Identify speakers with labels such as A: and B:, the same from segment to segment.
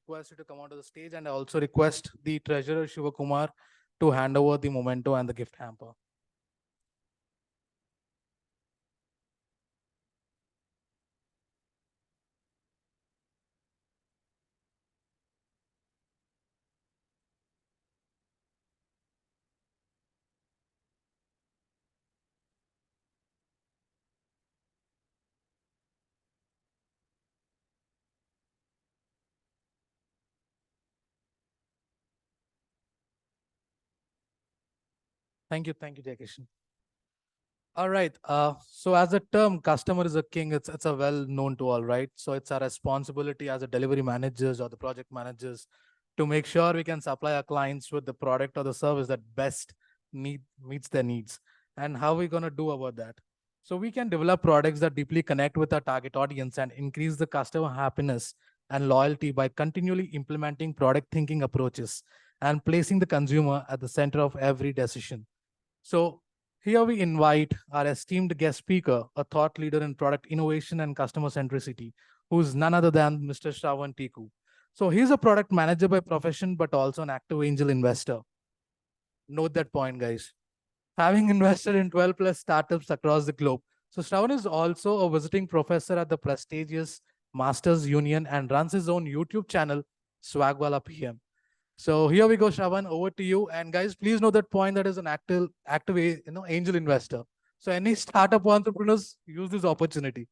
A: request you to come onto the stage, and I also request the treasurer Shivakumar to hand over the memento and the gift hamper. Thank you, Jackishan. All right. So as a term, customer is a king. It's a well known to all, right? So it's our responsibility as a delivery managers or the project managers to make sure we can supply our clients with the product or the service that best meets their needs. And how are we gonna do about that? So we can develop products that deeply connect with our target audience and increase the customer happiness and loyalty by continually implementing product thinking approaches and placing the consumer at the center of every decision. So here we invite our esteemed guest speaker, a thought leader in product innovation and customer centricity, who's none other than Mr. Sravan Tickoo. So he's a product manager by profession, but also an active angel investor. Note that point, guys. Having invested in 12 plus startups across the globe. So Shravan is also a visiting professor at the prestigious Masters Union and runs his own YouTube channel, Swagwala PM. So here we go, Shravan, over to you. And guys, please know that point that is an active angel investor. So any startup entrepreneurs use this opportunity.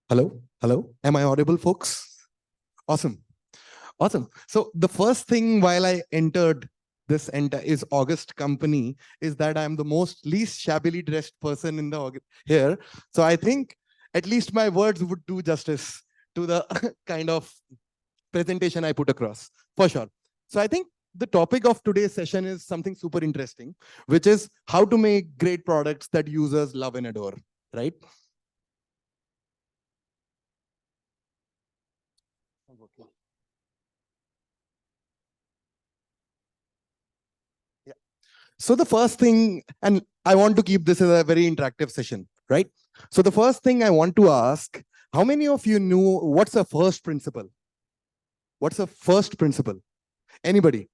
B: Hello, hello. Am I audible, folks? Awesome, awesome. So the first thing while I entered this is August company is that I'm the most least shabbily dressed person in the here. So I think at least my words would do justice to the kind of presentation I put across, for sure. So I think the topic of today's session is something super interesting, which is how to make great products that users love and adore, right? Yeah. So the first thing, and I want to keep this as a very interactive session, right? So the first thing I want to ask, how many of you knew what's the first principle? What's the first principle? Anybody?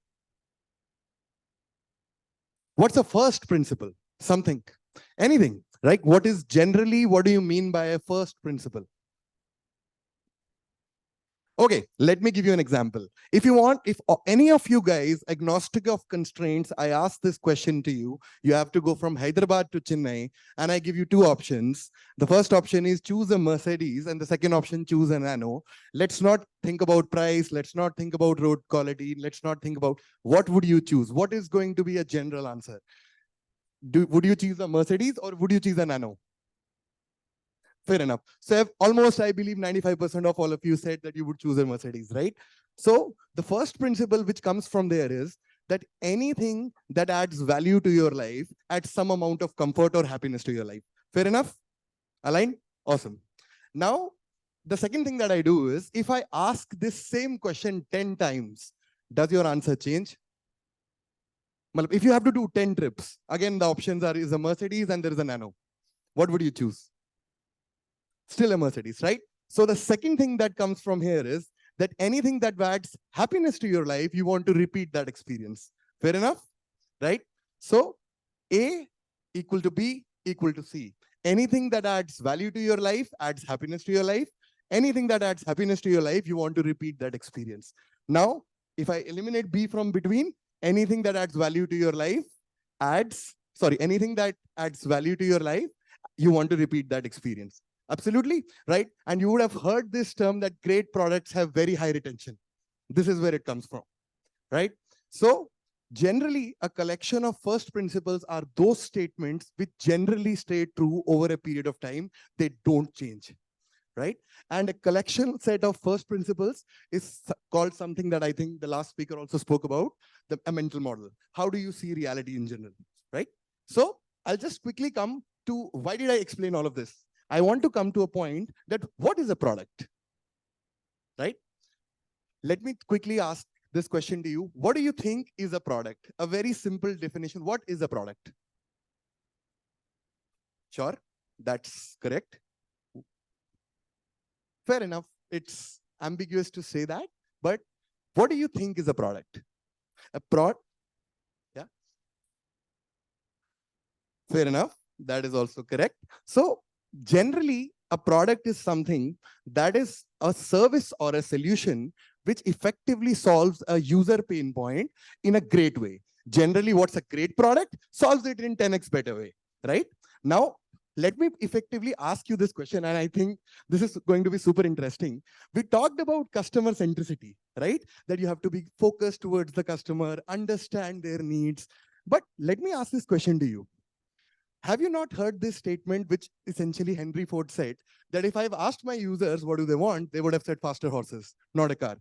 B: What's the first principle? Something, anything, right? What do you mean by a first principle? Okay, let me give you an example. If you want, if any of you guys agnostic of constraints, I ask this question to you, you have to go from Hyderabad to Chennai, and I give you two options. The first option is choose a Mercedes, and the second option, choose a Nano. Let's not think about price. Let's not think about road quality. Let's not think about what would you choose. What is going to be a general answer? Would you choose a Mercedes or would you choose a Nano? Fair enough. So almost, I believe 95% of all of you said that you would choose a Mercedes, right? So the first principle which comes from there is that anything that adds value to your life adds some amount of comfort or happiness to your life. Fair enough? Aligned? Awesome. Now, the second thing that I do is if I ask this same question 10 times, does your answer change? If you have to do 10 trips, again, the options are is a Mercedes and there is a Nano. What would you choose? Still a Mercedes, right? So the second thing that comes from here is that anything that adds happiness to your life, you want to repeat that experience. Fair enough? Right? So A equal to B equal to C. Anything that adds value to your life adds happiness to your life. Anything that adds happiness to your life, you want to repeat that experience. Now, if I eliminate B from between, anything that adds value to your life anything that adds value to your life, you want to repeat that experience. Absolutely, right? And you would have heard this term that great products have very high retention. This is where it comes from, right? So generally, a collection of first principles are those statements which generally stay true over a period of time. They don't change, right? And a collection set of first principles is called something that I think the last speaker also spoke about, a mental model. How do you see reality in general, right? So I'll just quickly come to why did I explain all of this? I want to come to a point that what is a product, right? Let me quickly ask this question to you. What do you think is a product? A very simple definition. What is a product? Sure, that's correct. Fair enough. It's ambiguous to say that, but what do you think is a product? A yeah. Fair enough. That is also correct. So generally, a product is something that is a service or a solution which effectively solves a user pain point in a great way. Generally, what's a great product? Solves it in 10x better way, right? Now, let me effectively ask you this question, and I think this is going to be super interesting. We talked about customer centricity, right? That you have to be focused towards the customer, understand their needs. But let me ask this question to you. Have you not heard this statement, which essentially Henry Ford said, that if I've asked my users what do they want, they would have said faster horses, not a car,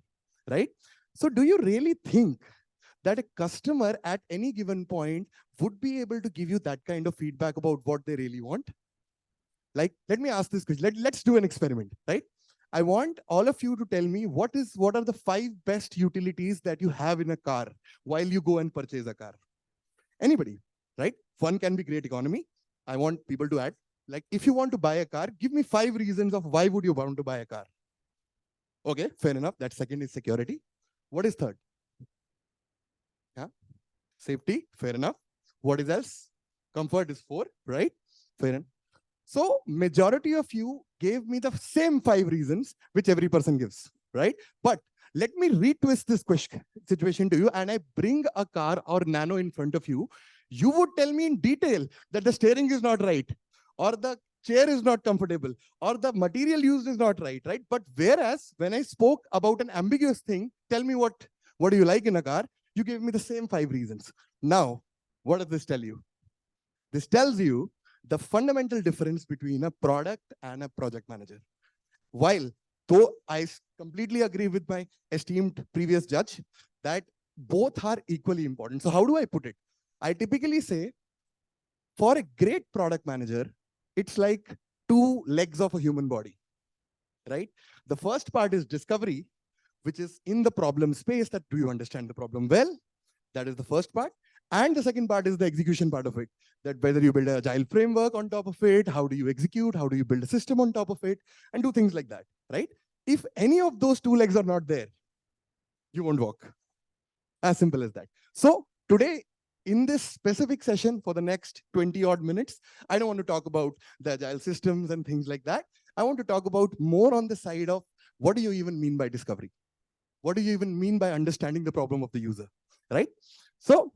B: right? So do you really think that a customer at any given point would be able to give you that kind of feedback about what they really want? Like, let me ask this question. Let's do an experiment, right? I want all of you to tell me what are the 5 best utilities that you have in a car while you go and purchase a car. Anybody, right? One can be great economy. I want people to add, like, if you want to buy a car, give me 5 reasons of why would you want to buy a car. Okay, fair enough. That second is security. What is third? Yeah, safety. Fair enough. What is else? Comfort is 4, right? Fair enough. So majority of you gave me the same 5 reasons, which every person gives, right? But let me retwist this situation to you, and I bring a car or nano in front of you. You would tell me in detail that the steering is not right, or the chair is not comfortable, or the material used is not right, right? But whereas when I spoke about an ambiguous thing, tell me what do you like in a car? You gave me the same 5 reasons. Now, what does this tell you? This tells you the fundamental difference between a product and a project manager. While, though I completely agree with my esteemed previous judge that both are equally important. So how do I put it? I typically say, for a great product manager, it's like 2 legs of a human body, right? The first part is discovery, which is in the problem space, that do you understand the problem well? That is the first part. And the second part is the execution part of it, that whether you build an agile framework on top of it, how do you execute, how do you build a system on top of it, and do things like that, right? If any of those 2 legs are not there, you won't walk. As simple as that. So today, in this specific session for the next 20 odd minutes, I don't want to talk about the agile systems and things like that. I want to talk about more on the side of what do you even mean by discovery? What do you even mean by understanding the problem of the user, right? So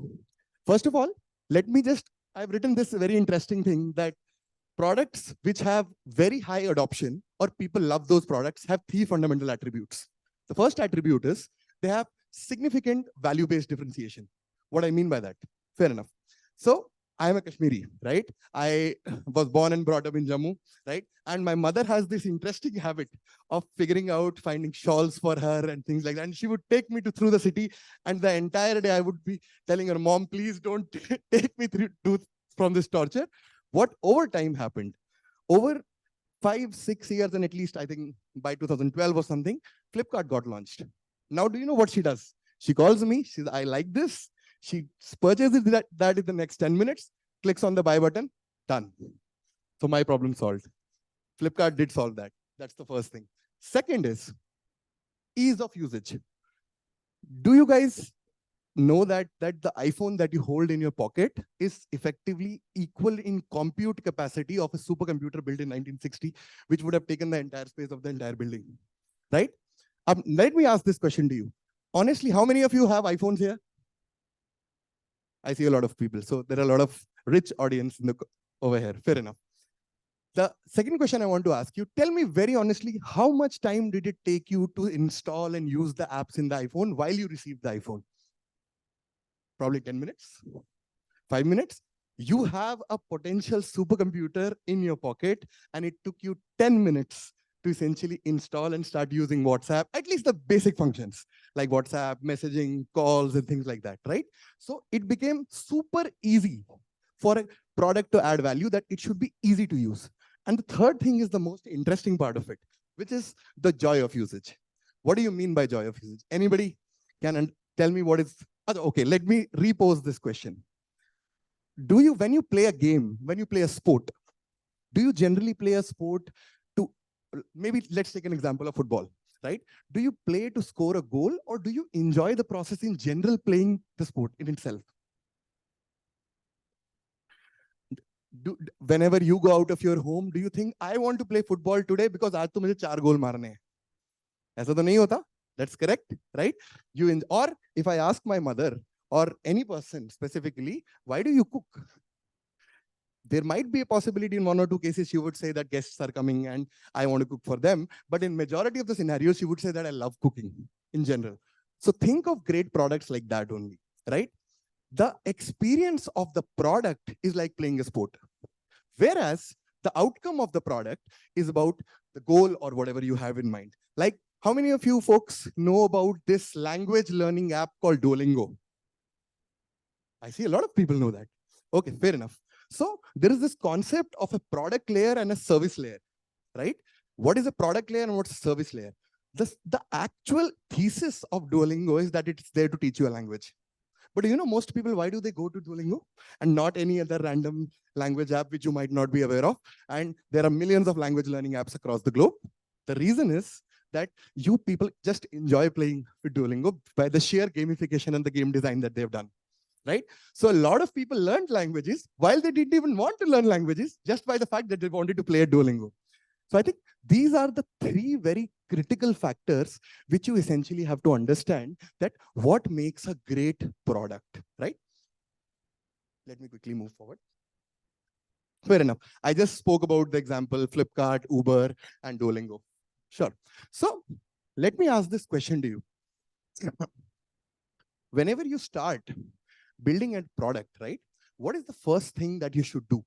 B: first of all, I've written this very interesting thing that products which have very high adoption or people love those products have 3 fundamental attributes. The first attribute is they have significant value-based differentiation. What I mean by that? Fair enough. So I am a Kashmiri, right? I was born and brought up in Jammu, right? And my mother has this interesting habit of figuring out, finding shawls for her and things like that. And she would take me through the city, and the entire day I would be telling her, Mom, please don't take me from this torture. What over time happened? Over 5-6 years, and at least I think by 2012 or something, Flipkart got launched. Now, do you know what she does? She calls me, she says, I like this. She purchases that in the next 10 minutes, clicks on the buy button, done. So my problem solved. Flipkart did solve that. That's the first thing. Second is ease of usage. Do you guys know that the iPhone that you hold in your pocket is effectively equal in compute capacity of a supercomputer built in 1960, which would have taken the entire space of the entire building, right? Let me ask this question to you. Honestly, how many of you have iPhones here? I see a lot of people. So there are a lot of rich audience over here. Fair enough. The second question I want to ask you, tell me very honestly, how much time did it take you to install and use the apps in the iPhone while you received the iPhone? Probably 10 minutes, 5 minutes. You have a potential supercomputer in your pocket, and it took you 10 minutes to essentially install and start using WhatsApp, at least the basic functions like WhatsApp, messaging, calls, and things like that, right? So it became super easy for a product to add value, that it should be easy to use. And the third thing is the most interesting part of it, which is the joy of usage. What do you mean by joy of usage? Anybody can Tell me what is, okay, let me repose this question. When you play a game, when you play a sport, do you generally play a sport to, maybe let's take an example of football, right? Do you play to score a goal, or do you enjoy the process in general playing the sport in itself? Whenever you go out of your home, do you think, I want to play football today because aaj to mujhe 4 goal marne hain? Aisa to nahi hota. That's correct, right? Or if I ask my mother or any person specifically, why do you cook? There might be a possibility in 1 or 2 cases she would say that guests are coming and I want to cook for them. But in majority of the scenarios, she would say that I love cooking in general. So think of great products like that only, right? The experience of the product is like playing a sport. Whereas the outcome of the product is about the goal or whatever you have in mind. Like, how many of you folks know about this language learning app called Duolingo? I see a lot of people know that. Okay, fair enough. So there is this concept of a product layer and a service layer, right? What is a product layer and what's a service layer? The actual thesis of Duolingo is that it's there to teach you a language. But you know, most people, why do they go to Duolingo and not any other random language app which you might not be aware of? And there are millions of language learning apps across the globe. The reason is that you people just enjoy playing with Duolingo by the sheer gamification and the game design that they've done, right? So a lot of people learned languages while they didn't even want to learn languages, just by the fact that they wanted to play at Duolingo. So I think these are the 3 very critical factors which you essentially have to understand, that what makes a great product, right? Let me quickly move forward. Fair enough. I just spoke about the example, Flipkart, Uber, and Duolingo. Sure. So let me ask this question to you. Whenever you start building a product, right, what is the first thing that you should do?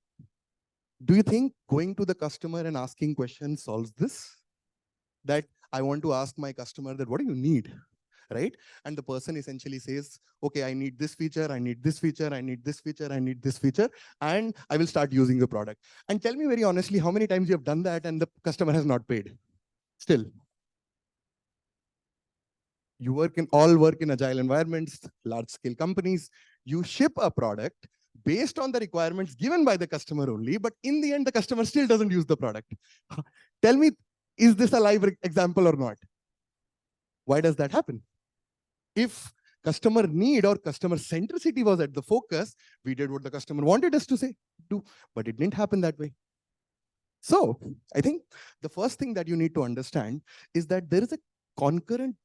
B: Do you think going to the customer and asking questions solves this? That I want to ask my customer that, what do you need? Right? And the person essentially says, okay, I need this feature, I need this feature, I need this feature, I need this feature, and I will start using the product. And tell me very honestly, how many times you have done that and the customer has not paid? Still. You all work in agile environments, large scale companies. You ship a product based on the requirements given by the customer only, but in the end, the customer still doesn't use the product. Tell me, is this a live example or not? Why does that happen? If customer need or customer centricity was at the focus, we did what the customer wanted us to do, but it didn't happen that way. So I think the first thing that you need to understand is that there is a concurrent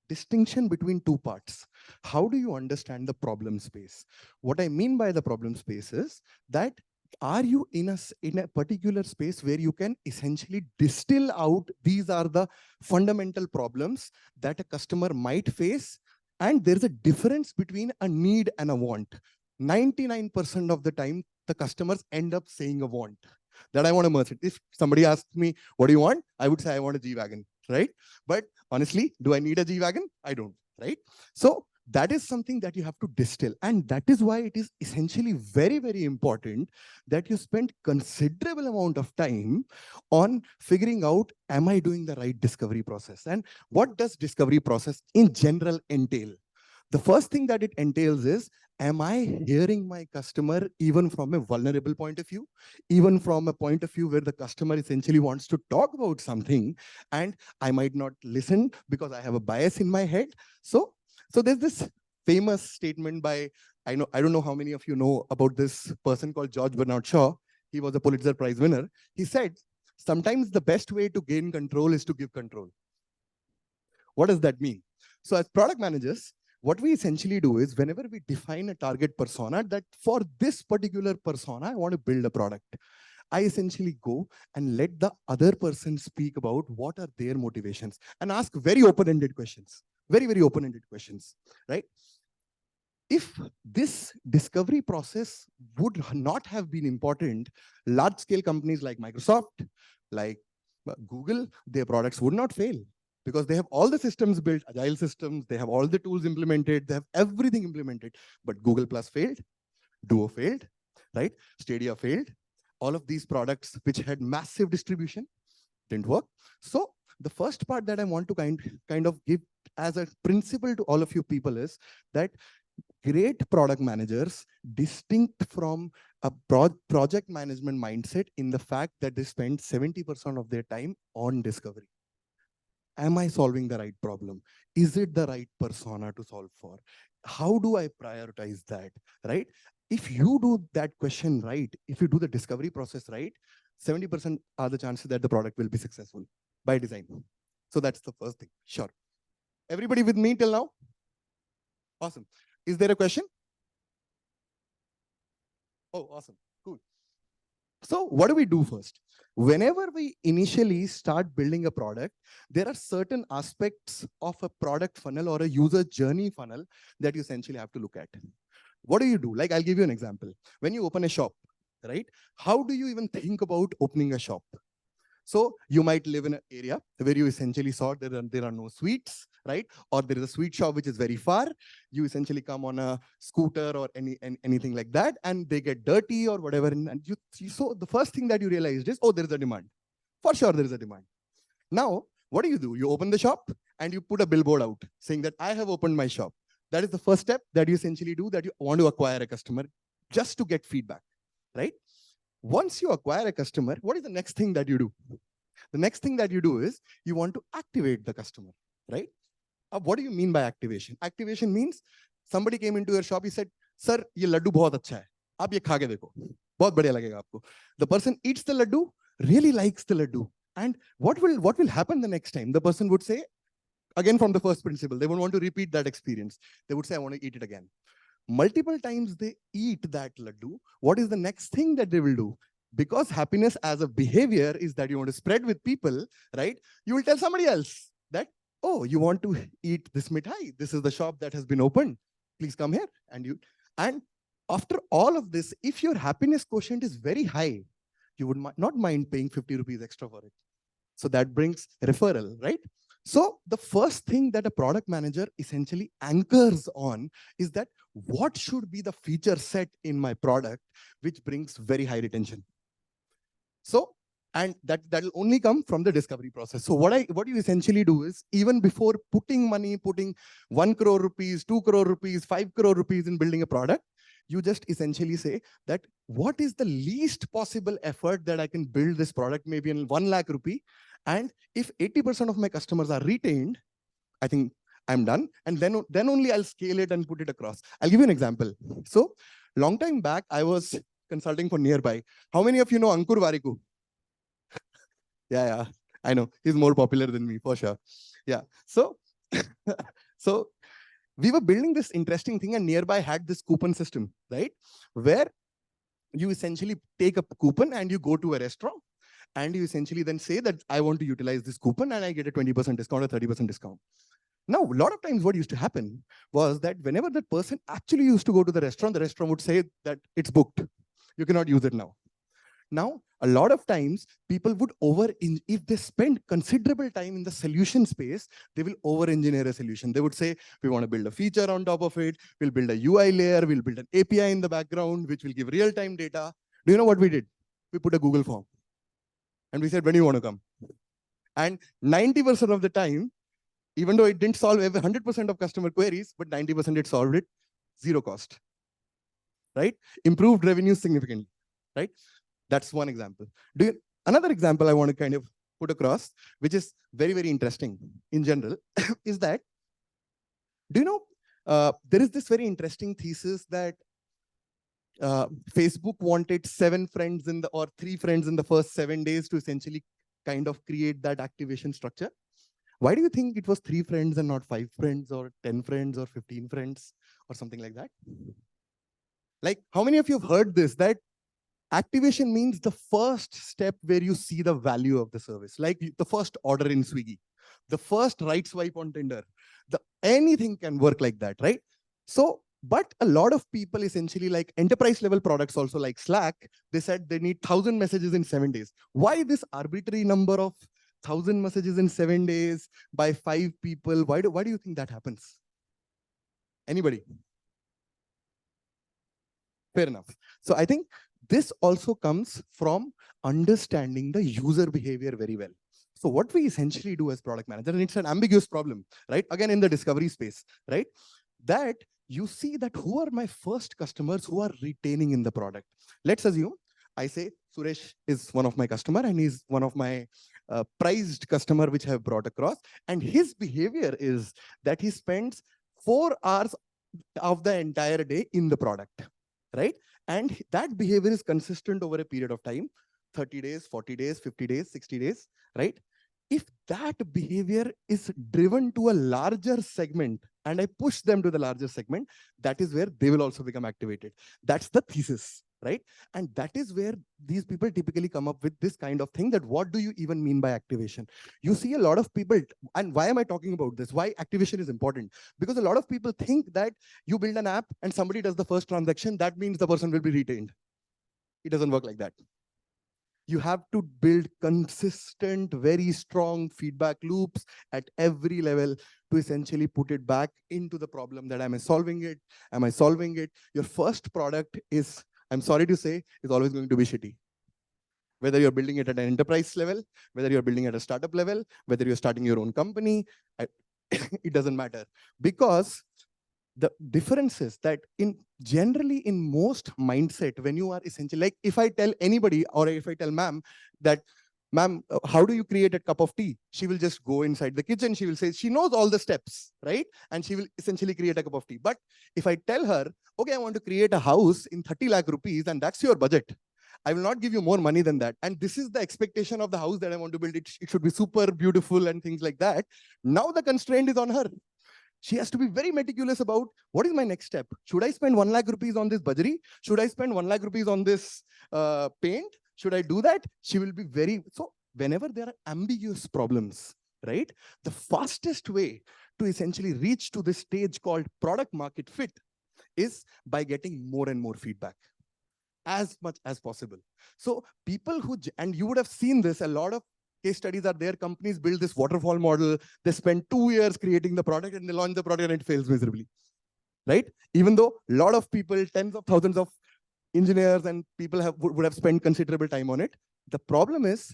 B: distinction between 2 parts. How do you understand the problem space? What I mean by the problem space is that, are you in a particular space where you can essentially distill out, these are the fundamental problems that a customer might face, and there's a difference between a need and a want. 99% of the time, the customers end up saying a want, that I want a Mercedes. If somebody asks me, what do you want? I would say, I want a G-Wagon, right? But honestly, do I need a G-Wagon? I don't, right? So that is something that you have to distill. And that is why it is essentially very, very important that you spend considerable amount of time on figuring out, am I doing the right discovery process? And what does discovery process in general entail? The first thing that it entails is, am I hearing my customer even from a vulnerable point of view, even from a point of view where the customer essentially wants to talk about something and I might not listen because I have a bias in my head? So there's this famous statement by, I don't know how many of you know about this person called George Bernard Shaw. He was a Pulitzer Prize winner. He said, sometimes the best way to gain control is to give control. What does that mean? So as product managers, what we essentially do is, whenever we define a target persona, that for this particular persona, I want to build a product, I essentially go and let the other person speak about what are their motivations and ask very open-ended questions, very, very open-ended questions, right? If this discovery process would not have been important, large-scale companies like Microsoft, like Google, their products would not fail, because they have all the systems built, agile systems, they have all the tools implemented, they have everything implemented. But Google Plus failed, Duo failed, right? Stadia failed. All of these products which had massive distribution didn't work. So The first part that I want to kind of give as a principle to all of you people is that great product managers distinct from a project management mindset in the fact that they spend 70% of their time on discovery. Am I solving the right problem? Is it the right persona to solve for? How do I prioritize that, right? If you do that question right, if you do the discovery process right, 70% are the chances that the product will be successful by design. So that's the first thing. Sure. Everybody with me till now? Awesome. Is there a question? Oh, awesome. Cool. So what do we do first? Whenever we initially start building a product, there are certain aspects of a product funnel or a user journey funnel that you essentially have to look at. What do you do? Like, I'll give you an example. When you open a shop, right? How do you even think about opening a shop? So you might live in an area where you essentially saw there are no sweets, right? Or there is a sweet shop which is very far. You essentially come on a scooter or anything like that, and they get dirty or whatever. And so the first thing that you realized is, oh, there is a demand. For sure, there is a demand. Now, what do? You open the shop and you put a billboard out saying that I have opened my shop. That is the first step that you essentially do, that you want to acquire a customer just to get feedback, right? Once you acquire a customer, what is the next thing that you do? The next thing that you do is you want to activate the customer, right? What do you mean by activation? Activation means somebody came into your shop, he said, sir, ye laddu bahut acha hai. Aap ye kha ke dekho. Bahut badhiya lagega aapko. The person eats the laddu, really likes the laddu. And what will happen the next time? The person would say, again from the first principle, they would want to repeat that experience. They would say, I want to eat it again. Multiple times they eat that laddu. What is the next thing that they will do? Because happiness as a behavior is that you want to spread with people, right? You will tell somebody else that, oh, you want to eat this mithai. This is the shop that has been opened. Please come here. And after all of this, if your happiness quotient is very high, you would not mind paying 50 rupees extra for it. So that brings referral, right? So the first thing that a product manager essentially anchors on is that what should be the feature set in my product which brings very high retention. So, and that'll only come from the discovery process. So what you essentially do is, even before putting 1 crore rupees, 2 crore rupees, 5 crore rupees in building a product, you just essentially say that what is the least possible effort that I can build this product, maybe in 1 lakh rupee. And if 80% of my customers are retained, I think I'm done. And then only I'll scale it and put it across. I'll give you an example. So long time back, I was consulting for Nearby. How many of you know Ankur Wariku? Yeah, I know. He's more popular than me, for sure. Yeah. So, so we were building this interesting thing, and Nearby had this coupon system, right? Where you essentially take a coupon and you go to a restaurant, and you essentially then say that I want to utilize this coupon and I get a 20% discount or 30% discount. Now, a lot of times what used to happen was that whenever that person actually used to go to the restaurant would say that it's booked. You cannot use it now. Now, a lot of times people would if they spend considerable time in the solution space, they will over-engineer a solution. They would say, we want to build a feature on top of it. We'll build a UI layer. We'll build an API in the background, which will give real-time data. Do you know what we did? We put a Google form. And we said, when do you want to come? And 90% of the time, even though it didn't solve 100% of customer queries, but 90% it solved it, zero cost, right? Improved revenue significantly, right? That's one example. Another example I want to kind of put across, which is very, very interesting in general, is that, do you know, there is this very interesting thesis that Facebook wanted 7 friends or 3 friends in the first 7 days to essentially kind of create that activation structure. Why do you think it was 3 friends and not 5 friends or 10 friends or 15 friends or something like that? Like, how many of you have heard this, that activation means the first step where you see the value of the service, like the first order in Swiggy, the first right swipe on Tinder, anything can work like that, right? So, but a lot of people essentially, like enterprise level products also, like Slack, they said they need 1,000 messages in 7 days. Why this arbitrary number of 1,000 messages in 7 days by 5 people? Why do you think that happens? Anybody? Fair enough. So I think this also comes from understanding the user behavior very well. So what we essentially do as product manager, and it's an ambiguous problem, right? Again, in the discovery space, right? That you see that who are my first customers who are retaining in the product. Let's assume I say Suresh is one of my customer and he's one of my prized customer which I have brought across. And his behavior is that he spends 4 hours of the entire day in the product, right? And that behavior is consistent over a period of time, 30 days, 40 days, 50 days, 60 days, right? If that behavior is driven to a larger segment and I push them to the larger segment, that is where they will also become activated. That's the thesis, right? And that is where these people typically come up with this kind of thing, that what do you even mean by activation? You see a lot of people, and why am I talking about this? Why activation is important? Because a lot of people think that you build an app and somebody does the first transaction, that means the person will be retained. It doesn't work like that. You have to build consistent, very strong feedback loops at every level to essentially put it back into the problem that am I solving it? Am I solving it? Your first product is, I'm sorry to say, is always going to be shitty. Whether you're building it at an enterprise level, whether you're building at a startup level, whether you're starting your own company, it doesn't matter. Because the difference is that generally in most mindset, when you are essentially, like if I tell anybody or if I tell ma'am that, ma'am, how do you create a cup of tea? She will just go inside the kitchen. She will say, she knows all the steps, right? And she will essentially create a cup of tea. But if I tell her, okay, I want to create a house in 30 lakh rupees and that's your budget, I will not give you more money than that. And this is the expectation of the house that I want to build. It should be super beautiful and things like that. Now the constraint is on her. She has to be very meticulous about what is my next step. Should I spend 1 lakh rupees on this budgery? Should I spend 1 lakh rupees on this paint? Should I do that? She will be very, so whenever there are ambiguous problems, right? The fastest way to essentially reach to this stage called product market fit is by getting more and more feedback as much as possible. So people who, and you would have seen this, a lot of case studies are there. Companies build this waterfall model. They spend 2 years creating the product and they launch the product and it fails miserably, right? Even though a lot of people, tens of thousands of engineers and people would have spent considerable time on it. The problem is,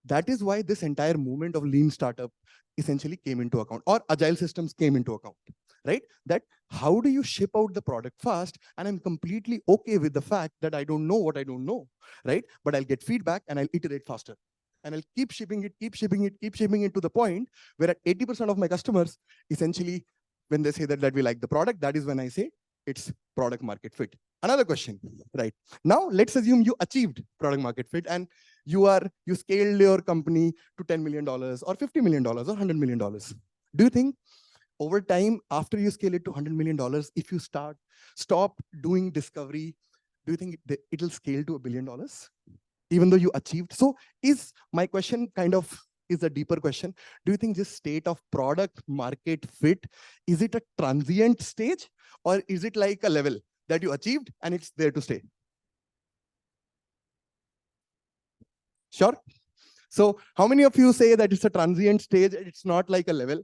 B: that is why this entire movement of lean startup essentially came into account, or agile systems came into account, right? That how do you ship out the product fast? And I'm completely okay with the fact that I don't know what I don't know, right? But I'll get feedback and I'll iterate faster. And I'll keep shipping it, keep shipping it, keep shipping it to the point where at 80% of my customers, essentially, when they say that we like the product, that is when I say it's product market fit. Another question, right? Now, let's assume you achieved product market fit and you scaled your company to $10 million or $50 million or $100 million. Do you think over time, after you scale it to $100 million, if you stop doing discovery, do you think it'll scale to $1 billion? Even though you achieved. So is my question kind of is a deeper question. Do you think this state of product market fit, is it a transient stage or is it like a level that you achieved and it's there to stay? Sure. So how many of you say that it's a transient stage and it's not like a level?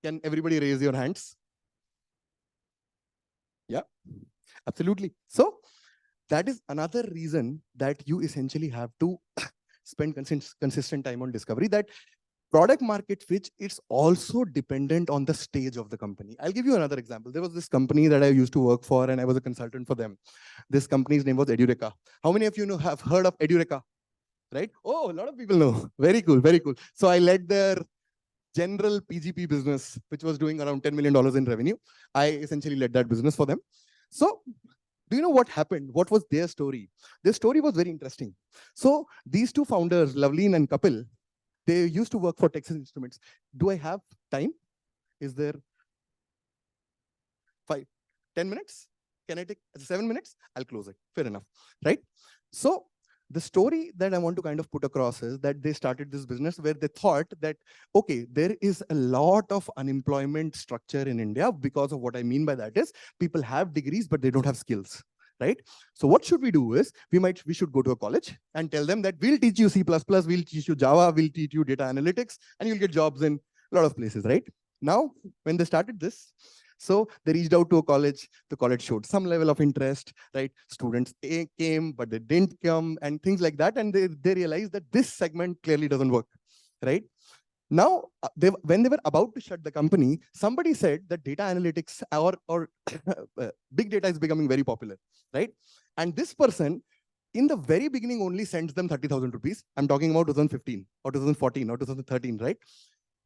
B: Can everybody raise your hands? Yeah, absolutely. So that is another reason that you essentially have to spend consistent time on discovery. That product market fit, it's also dependent on the stage of the company. I'll give you another example. There was this company that I used to work for and I was a consultant for them. This company's name was Edureka. How many of you have heard of Edureka? Right? Oh, a lot of people know. Very cool, very cool. So I led their general PGP business, which was doing around $10 million in revenue. I essentially led that business for them. So do you know what happened? What was their story? Their story was very interesting. So these two founders, Loveleen and Kapil, they used to work for Texas Instruments. Do I have time? Is there 10 minutes? Can I take 7 minutes? I'll close it. Fair enough, right? So the story that I want to kind of put across is that they started this business where they thought that, okay, there is a lot of unemployment structure in India. Because of what I mean by that is people have degrees, but they don't have skills, right? So what should we do is we should go to a college and tell them that we'll teach you C++, we'll teach you Java, we'll teach you data analytics, and you'll get jobs in a lot of places, right? Now, when they started this, so they reached out to a college. The college showed some level of interest, right? Students came, but they didn't come and things like that. And they realized that this segment clearly doesn't work, right? Now, when they were about to shut the company, somebody said that data analytics or big data is becoming very popular, right? And this person, in the very beginning, only sends them 30,000 rupees. I'm talking about 2015 or 2014 or 2013, right?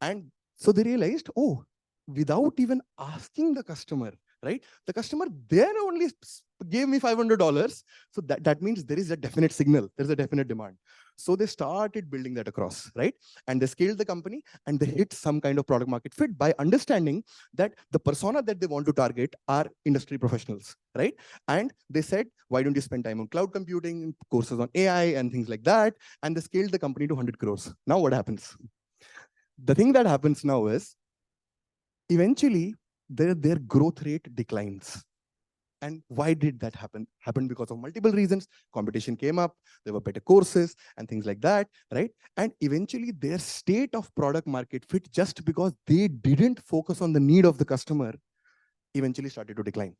B: And so they realized, oh, without even asking the customer, right? The customer there only gave me $500. So that means there is a definite signal, there's a definite demand. So they started building that across, right? And they scaled the company and they hit some kind of product market fit by understanding that the persona that they want to target are industry professionals, right? And they said, why don't you spend time on cloud computing, courses on AI and things like that? And they scaled the company to 100 crores. Now what happens? The thing that happens now is eventually their growth rate declines. And why did that happen? Happened because of multiple reasons. Competition came up, there were better courses and things like that, right? And eventually their state of product market fit, just because they didn't focus on the need of the customer, eventually started to decline.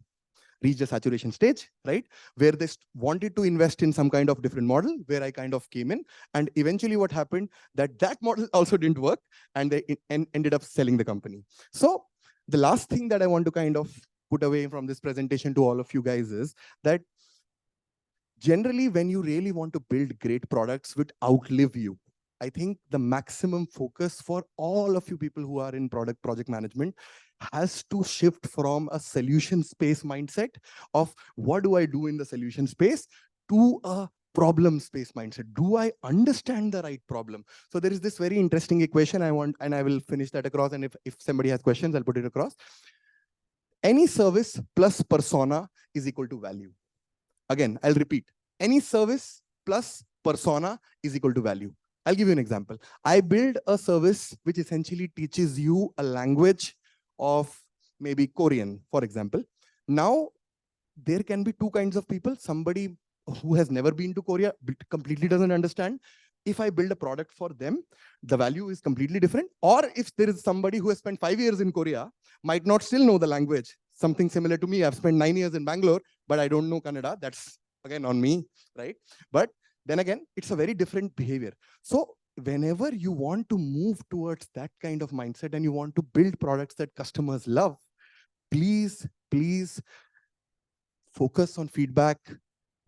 B: Reached a saturation stage, right? Where they wanted to invest in some kind of different model, where I kind of came in. And eventually what happened, that model also didn't work and they ended up selling the company. So the last thing that I want to kind of put away from this presentation to all of you guys is that generally when you really want to build great products which outlive you, I think the maximum focus for all of you people who are in project management has to shift from a solution space mindset of what do I do in the solution space to a problem space mindset. Do I understand the right problem? So there is this very interesting equation I want, and I will finish that across. And if somebody has questions, I'll put it across. Any service plus persona is equal to value. Again, I'll repeat. Any service plus persona is equal to value. I'll give you an example. I build a service which essentially teaches you a language of maybe Korean, for example. Now, there can be two kinds of people. Somebody who has never been to Korea, completely doesn't understand. If I build a product for them, the value is completely different. Or if there is somebody who has spent 5 years in Korea, might not still know the language. Something similar to me. I've spent 9 years in Bangalore, but I don't know Kannada. That's again on me, right? But then again, it's a very different behavior. So whenever you want to move towards that kind of mindset and you want to build products that customers love, please focus on feedback.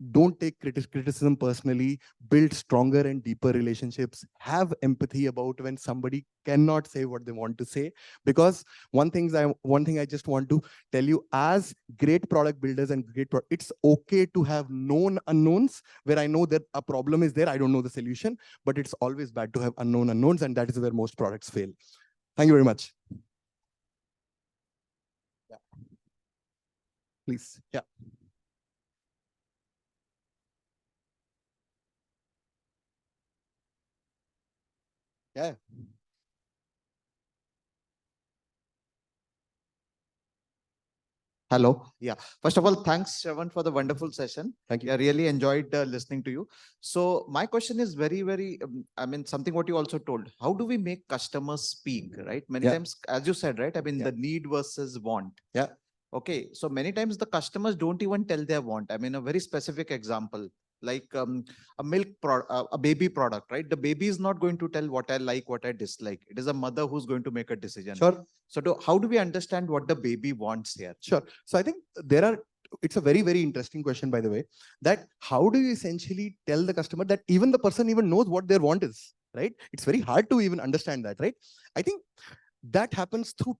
B: Don't take criticism personally. Build stronger and deeper relationships. Have empathy about when somebody cannot say what they want to say. Because one thing I just want to tell you, as great product builders and it's okay to have known unknowns where I know that a problem is there. I don't know the solution, but it's always bad to have unknown unknowns, and that is where most products fail. Thank you very much. Yeah. Please. Yeah. Yeah.
C: Hello. Yeah. First of all, thanks, Shravan, for the wonderful session.
B: Thank you.
C: I really enjoyed listening to you. So my question is very, I mean, something what you also told. How do we make customers speak, right? Many
B: Yeah.
C: times, as you said, right? I mean,
B: Yeah.
C: the need versus want.
B: Yeah.
C: Okay. So many times the customers don't even tell their want. I mean, a very specific example, like a a baby product, right? The baby is not going to tell what I like, what I dislike. It is a mother who's going to make a decision.
B: Sure.
C: So how do we understand what the baby wants here?
B: Sure. So I think it's a very interesting question, by the way, that how do you essentially tell the customer that even the person even knows what their want is, right? It's very hard to even understand that, right? I think that happens through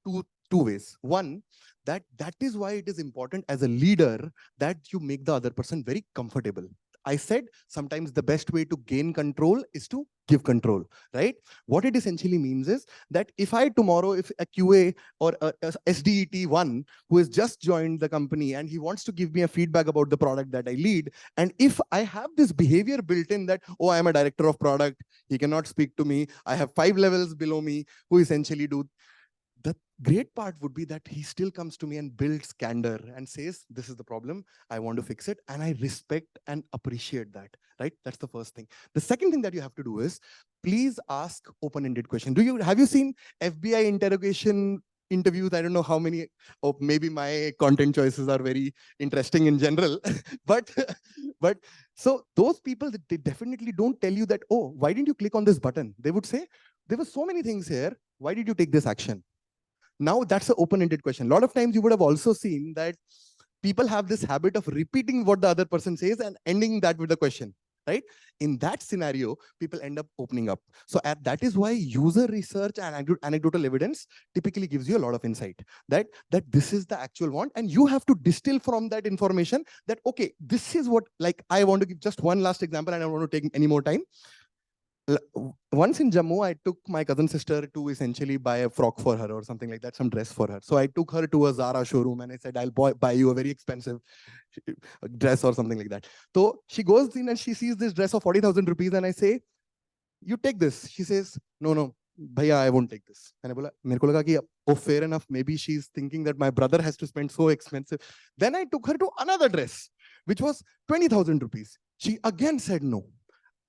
B: two ways. One, that is why it is important as a leader that you make the other person very comfortable. I said sometimes the best way to gain control is to give control, right? What it essentially means is that if tomorrow, if a QA or a SDET1 who has just joined the company and he wants to give me a feedback about the product that I lead, and if I have this behavior built in that, oh, I'm a director of product, he cannot speak to me, I have 5 levels below me who essentially do, the great part would be that he still comes to me and builds candor and says, this is the problem, I want to fix it. And I respect and appreciate that, right? That's the first thing. The second thing that you have to do is, please ask open-ended questions. Have you seen FBI interrogation interviews? I don't know how many, or maybe my content choices are very interesting in general, but so those people, they definitely don't tell you that, oh, why didn't you click on this button? They would say, there were so many things here. Why did you take this action? Now that's an open-ended question. A lot of times you would have also seen that people have this habit of repeating what the other person says and ending that with a question, right? In that scenario, people end up opening up. So that is why user research and anecdotal evidence typically gives you a lot of insight that this is the actual want, and you have to distill from that information that, okay, this is what, like, I want to give just one last example and I don't want to take any more time. Once in Jammu, I took my cousin sister to essentially buy a frock for her or something like that, some dress for her. So I took her to a Zara showroom and I said, I'll buy you a very expensive dress or something like that. So she goes in and she sees this dress of 40,000 rupees and I say, you take this. She says, no, bhaiya, I won't take this. And I bola, mere ko laga ki, oh, fair enough. Maybe she's thinking that my brother has to spend so expensive. Then I took her to another dress, which was 20,000 rupees. She again said no.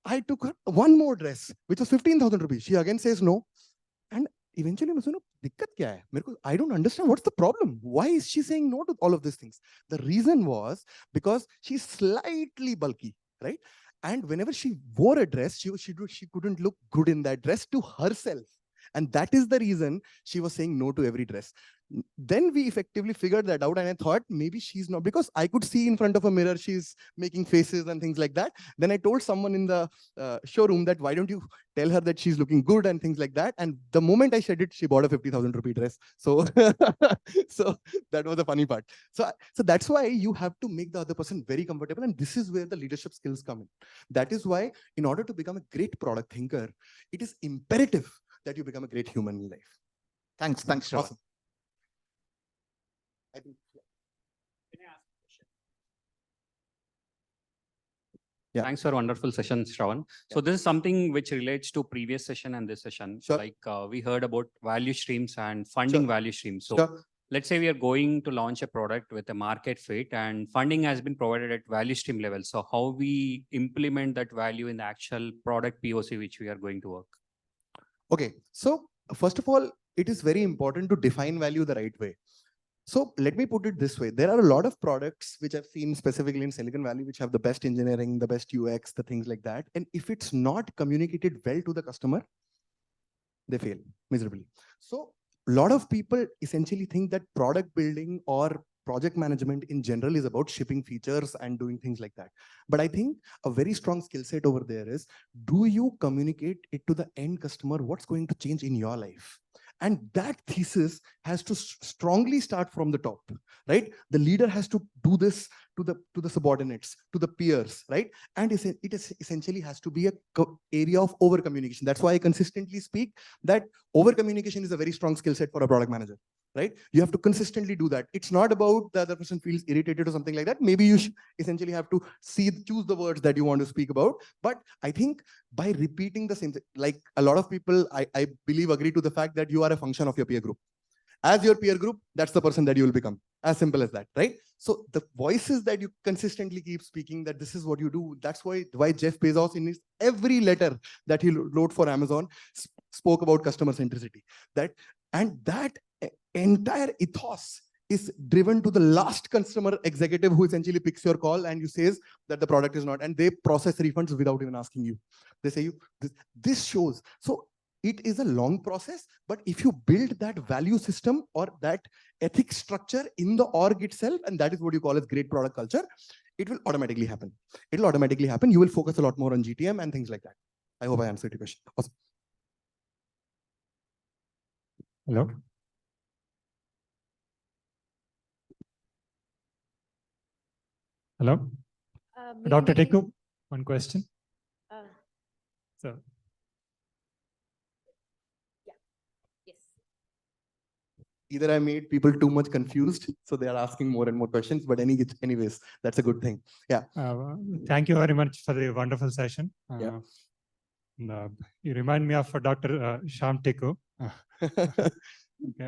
B: I took her one more dress, which was 15,000 rupees. She again says no. And eventually, I don't understand what's the problem. Why is she saying no to all of these things? The reason was because she's slightly bulky, right? And whenever she wore a dress, she couldn't look good in that dress to herself. And that is the reason she was saying no to every dress. Then we effectively figured that out, and I thought maybe she's not, because I could see in front of a mirror she's making faces and things like that. Then I told someone in the showroom that, why don't you tell her that she's looking good and things like that. And the moment I said it, she bought a 50,000 rupee dress. So so that was the funny part. So that's why you have to make the other person very comfortable, and this is where the leadership skills come in. That is why, in order to become a great product thinker, it is imperative that you become a great human in life.
C: Thanks, Sravan.
B: Awesome. I think, yeah.
D: Thanks for a wonderful session, Sravan. So this is something which relates to previous session and this session.
B: Sure.
D: Like we heard about value streams and funding value streams. So
B: Sure.
D: let's say we are going to launch a product with a market fit and funding has been provided at value stream level. So how we implement that value in the actual product POC which we are going to work?
B: Okay, so first of all, it is very important to define value the right way. So let me put it this way. There are a lot of products which I've seen specifically in Silicon Valley, which have the best engineering, the best UX, the things like that. And if it's not communicated well to the customer, they fail miserably. So a lot of people essentially think that product building or project management in general is about shipping features and doing things like that. But I think a very strong skill set over there is, do you communicate it to the end customer what's going to change in your life? And that thesis has to strongly start from the top, right? The leader has to do this to the subordinates, to the peers, right? And it essentially has to be a area of over communication. That's why I consistently speak that over communication is a very strong skill set for a product manager, right? You have to consistently do that. It's not about the other person feels irritated or something like that. Maybe you should essentially have to choose the words that you want to speak about. But I think by repeating the same thing, like a lot of people, I believe, agree to the fact that you are a function of your peer group. As your peer group, that's the person that you will become. As simple as that, right? So the voices that you consistently keep speaking, that this is what you do. That's why Jeff Bezos, in his every letter that he wrote for Amazon, spoke about customer centricity. That entire ethos is driven to the last customer executive who essentially picks your call and you says that the product is not, and they process refunds without even asking you. They say this shows. So it is a long process, but if you build that value system or that ethics structure in the org itself, and that is what you call as great product culture, it will automatically happen. It will automatically happen. You will focus a lot more on GTM and things like that. I hope I answered your question. Awesome.
E: Hello. Hello. Dr. Tickoo, one question. So.
F: Yes.
B: Either I made people too much confused, so they are asking more and more questions, but anyways, that's a good thing. Yeah.
E: Thank you very much for the wonderful session.
B: Yeah.
E: You remind me of Dr. Sravan Tickoo. Okay,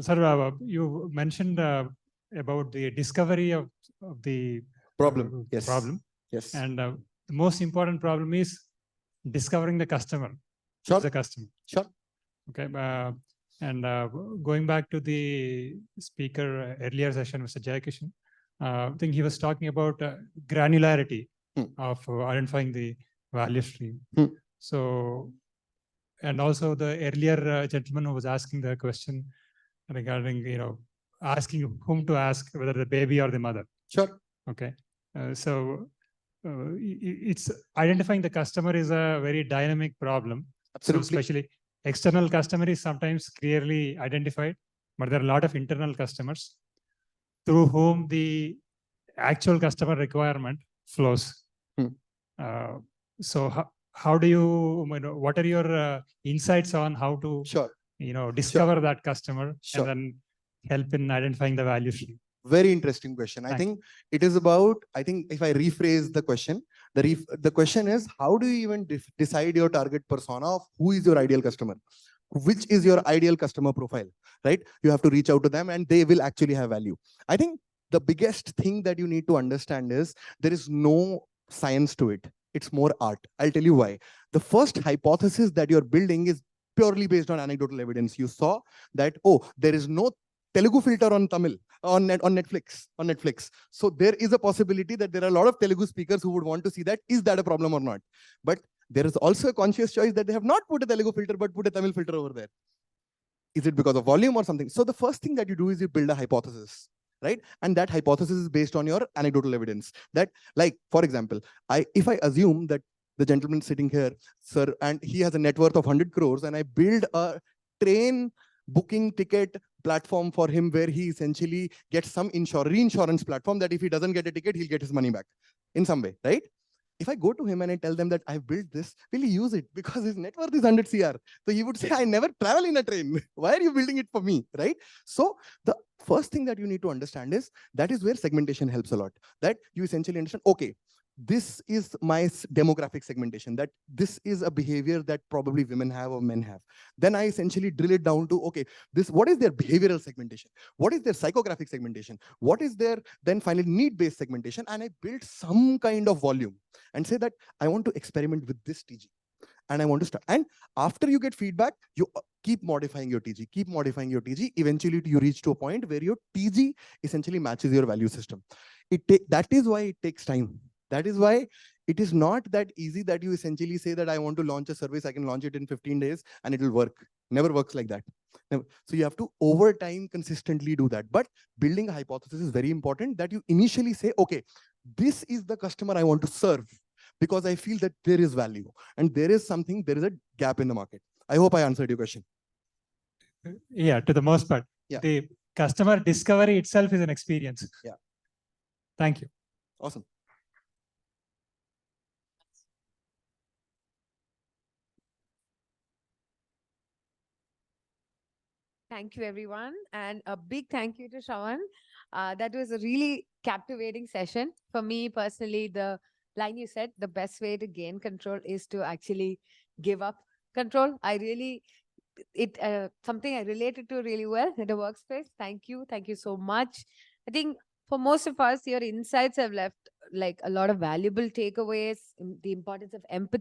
E: sir, you mentioned about the discovery of the
B: problem. Yes.
E: Problem.
B: Yes.
E: And the most important problem is discovering the customer.
B: Sure.
E: The customer.
B: Sure.
E: Okay. And going back to the speaker earlier session, Mr. Jayakishan, I think he was talking about granularity of identifying the value stream. So and also the earlier gentleman who was asking the question regarding, asking whom to ask, whether the baby or the mother.
B: Sure.
E: Okay. It's identifying the customer is a very dynamic problem.
B: Absolutely.
E: So especially external customer is sometimes clearly identified, but there are a lot of internal customers through whom the actual customer requirement flows. So how do you, what are your insights on how to,
B: Sure.
E: discover that customer
B: Sure.
E: and then help in identifying the value stream?
B: Very interesting question. I think it is about, I think if I rephrase the question, the question is, how do you even decide your target persona of who is your ideal customer? Which is your ideal customer profile, right? You have to reach out to them and they will actually have value. I think the biggest thing that you need to understand is there is no science to it. It's more art. I'll tell you why. The first hypothesis that you're building is purely based on anecdotal evidence. You saw that, oh, there is no Telugu filter on Tamil, on Netflix. So there is a possibility that there are a lot of Telugu speakers who would want to see that. Is that a problem or not? But there is also a conscious choice that they have not put a Telugu filter, but put a Tamil filter over there. Is it because of volume or something? So the first thing that you do is you build a hypothesis, right? And that hypothesis is based on your anecdotal evidence. That, like, for example, if I assume that the gentleman sitting here, sir, and he has a net worth of 100 crores, and I build a train booking ticket platform for him where he essentially gets some reinsurance platform that if he doesn't get a ticket, he'll get his money back in some way, right? If I go to him and I tell them that I've built this, will he use it? Because his net worth is 100 CR. So he would say, I never travel in a train. Why are you building it for me, right? So the first thing that you need to understand is that is where segmentation helps a lot. That you essentially understand, okay, this is my demographic segmentation, that this is a behavior that probably women have or men have. Then I essentially drill it down to, okay, what is their behavioral segmentation? What is their psychographic segmentation? What is their, then finally, need-based segmentation? And I build some kind of volume and say that I want to experiment with this TG. And I want to start. And after you get feedback, you keep modifying your TG, keep modifying your TG. Eventually, you reach to a point where your TG essentially matches your value system. That is why it takes time. That is why it is not that easy that you essentially say that I want to launch a service, I can launch it in 15 days and it will work. Never works like that. Never. So you have to over time consistently do that. But building a hypothesis is very important, that you initially say, okay, this is the customer I want to serve because I feel that there is value and there is a gap in the market. I hope I answered your question.
E: Yeah, to the most part.
B: Yeah.
E: The customer discovery itself is an experience.
B: Yeah.
E: Thank you.
B: Awesome.
F: Thank you, everyone. And a big thank you to Sravan. That was a really captivating session. For me personally, the line you said, the best way to gain control is to actually give up control. Something I related to really well in the workspace. Thank you. Thank you so much. I think for most of us, your insights have left like a lot of valuable takeaways, the importance of empathy.